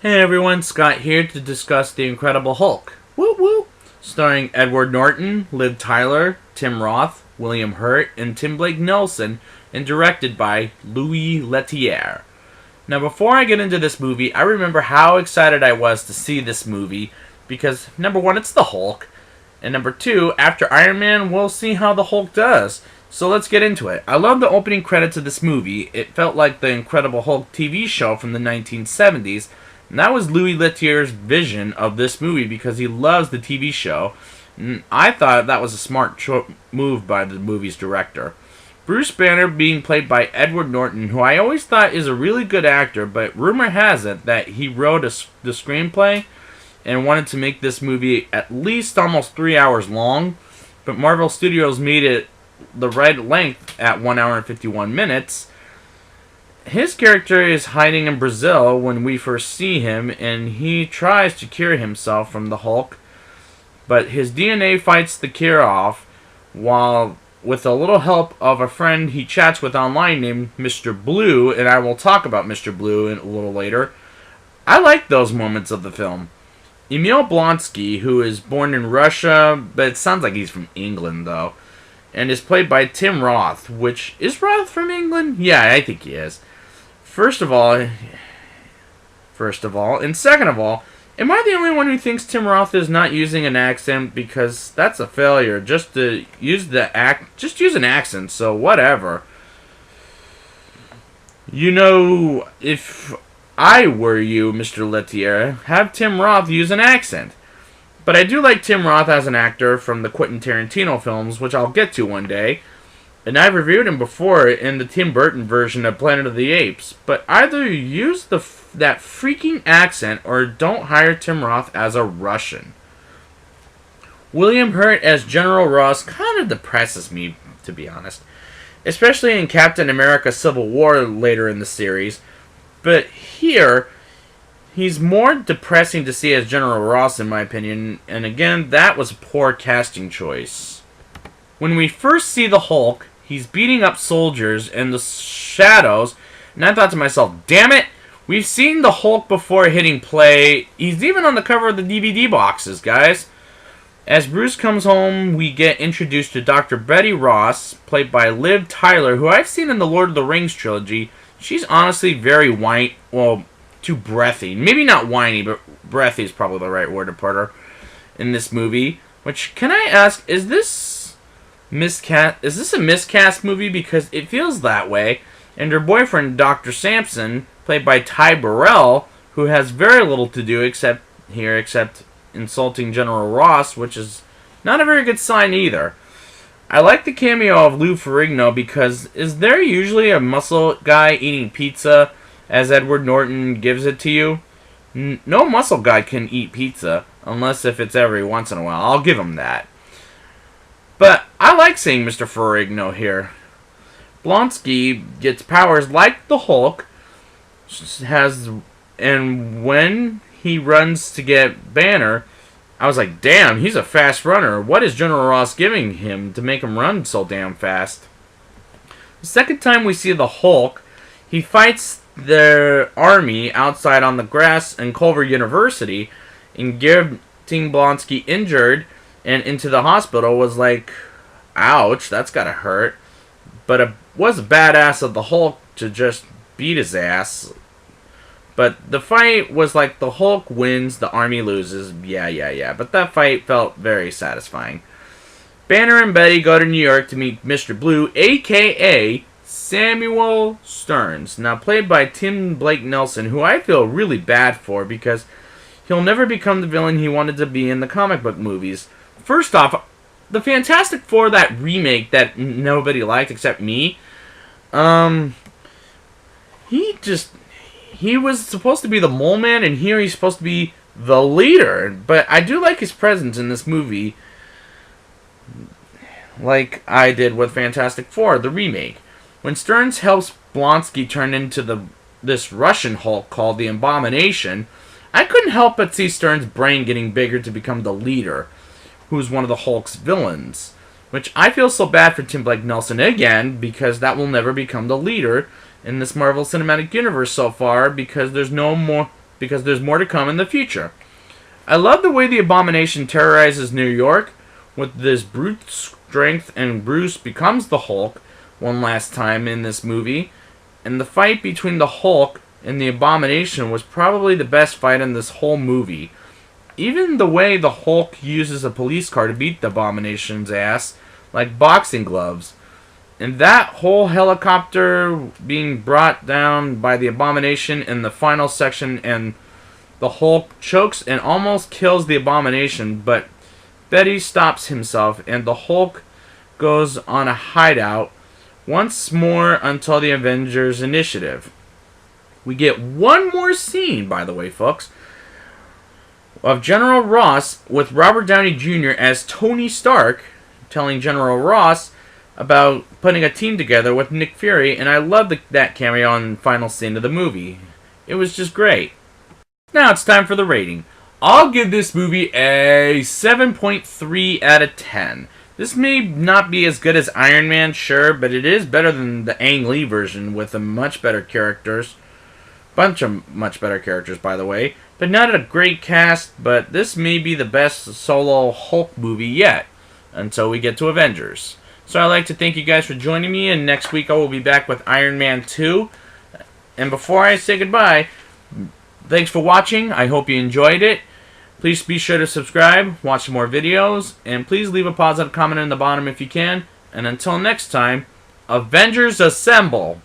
Hey everyone, Scott here to discuss The Incredible Hulk. Woo woo! Starring Edward Norton, Liv Tyler, Tim Roth, William Hurt, and Tim Blake Nelson, and directed by Louis Leterrier. Now before I get into this movie, I remember how excited I was to see this movie because number one, it's the Hulk, and number two, after Iron Man, we'll see how the Hulk does. So let's get into it. I love the opening credits of this movie. It felt like the Incredible Hulk TV show from the 1970s. And that was Louis Leterrier's vision of this movie because he loves the TV show. And I thought that was a smart move by the movie's director. Bruce Banner being played by Edward Norton, who I always thought is a really good actor, but rumor has it that he wrote the screenplay and wanted to make this movie at least almost 3 hours long, but Marvel Studios made it the right length at 1 hour and 51 minutes. His character is hiding in Brazil when we first see him, and he tries to cure himself from the Hulk, but his DNA fights the cure off, while with a little help of a friend he chats with online named Mr. Blue, and I will talk about Mr. Blue a little later. I like those moments of the film. Emil Blonsky, who is born in Russia, but it sounds like he's from England though, and is played by Tim Roth, which, is Roth from England? Yeah, I think he is. First of all, and second of all, am I the only one who thinks Tim Roth is not using an accent? Because that's a failure. Just to use just use an accent. So whatever. You know, if I were you, Mr. Leterrier, have Tim Roth use an accent. But I do like Tim Roth as an actor from the Quentin Tarantino films, which I'll get to one day. And I've reviewed him before in the Tim Burton version of Planet of the Apes. But either use that freaking accent or don't hire Tim Roth as a Russian. William Hurt as General Ross kind of depresses me, to be honest. Especially in Captain America Civil War later in the series. But here, he's more depressing to see as General Ross in my opinion. And again, that was a poor casting choice. When we first see the Hulk, he's beating up soldiers in the shadows, and I thought to myself, damn it, we've seen the Hulk before hitting play. He's even on the cover of the DVD boxes, guys. As Bruce comes home, we get introduced to Dr. Betty Ross, played by Liv Tyler, who I've seen in the Lord of the Rings trilogy. She's honestly very too breathy. Maybe not whiny, but breathy is probably the right word to put her in this movie. Which, can I ask, is this a miscast movie? Because it feels that way. And her boyfriend, Dr. Sampson, played by Ty Burrell, who has very little to do except insulting General Ross, which is not a very good sign either. I like the cameo of Lou Ferrigno because is there usually a muscle guy eating pizza as Edward Norton gives it to you? No muscle guy can eat pizza, unless if it's every once in a while. I'll give him that. But I like seeing Mr. Ferrigno here. Blonsky gets powers like the Hulk, and when he runs to get Banner, I was like, damn, he's a fast runner. What is General Ross giving him to make him run so damn fast? The second time we see the Hulk, he fights their army outside on the grass in Culver University, and getting Blonsky injured and into the hospital was like, ouch, that's gotta hurt. But it was a badass of the Hulk to just beat his ass. But the fight was like the Hulk wins, the army loses. Yeah. But that fight felt very satisfying. Banner and Betty go to New York to meet Mr. Blue, a.k.a. Samuel Stearns. Now played by Tim Blake Nelson, who I feel really bad for because he'll never become the villain he wanted to be in the comic book movies. First off, the Fantastic Four, that remake that nobody liked except me, he was supposed to be the mole man, and here he's supposed to be the leader. But I do like his presence in this movie, like I did with Fantastic Four, the remake. When Stearns helps Blonsky turn into this Russian Hulk called the Abomination, I couldn't help but see Stearns' brain getting bigger to become the leader, who's one of the Hulk's villains. Which I feel so bad for Tim Blake Nelson again, because that will never become the leader in this Marvel Cinematic Universe so far, because there's no more because there's more to come in the future. I love the way the Abomination terrorizes New York with this brute strength, and Bruce becomes the Hulk one last time in this movie. And the fight between the Hulk and the Abomination was probably the best fight in this whole movie. Even the way the Hulk uses a police car to beat the Abomination's ass, like boxing gloves. And that whole helicopter being brought down by the Abomination in the final section, and the Hulk chokes and almost kills the Abomination, but Betty stops himself, and the Hulk goes on a hideout once more until the Avengers Initiative. We get one more scene, by the way, folks, of General Ross with Robert Downey Jr. as Tony Stark, telling General Ross about putting a team together with Nick Fury, and I love that cameo on the final scene of the movie. It was just great. Now it's time for the rating. I'll give this movie a 7.3 out of 10. This may not be as good as Iron Man, sure, but it is better than the Ang Lee version with a much better characters. Bunch of much better characters, by the way. But not a great cast, but this may be the best solo Hulk movie yet, until we get to Avengers. So I'd like to thank you guys for joining me, and next week I will be back with Iron Man 2. And before I say goodbye, thanks for watching. I hope you enjoyed it. Please be sure to subscribe, watch some more videos, and please leave a positive comment in the bottom if you can. And until next time, Avengers Assemble!